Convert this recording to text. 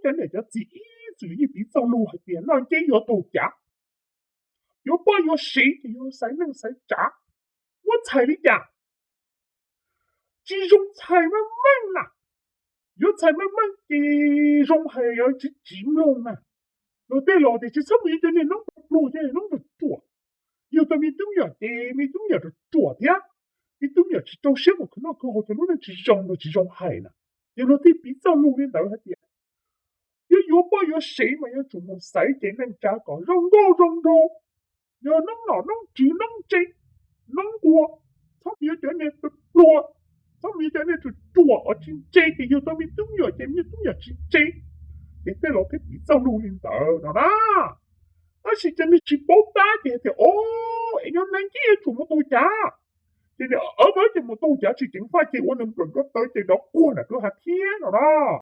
真的叫自己比走路还别乱给有度假，有把有谁有谁能谁炸，我猜你讲，这种菜慢慢啦，有菜慢慢这种还要去金融啊，老的就差不多就那弄不的弄不做，有的没东要的没东要的做的，没东要去做什么可能可好就弄的这种海呢，有的比走路的都还点。有把有谁嘛要做么使嘅能加个用到，要弄老弄住弄这弄过，他们要在那个做，他们要在那就做，而且这个有他们都要在那都要去这，你在老天比走路领导的啦，而且真的去包大嘅的哦，要能给做么多家。这里而且么多家去警发给我能准个到这个过了个还天了啦。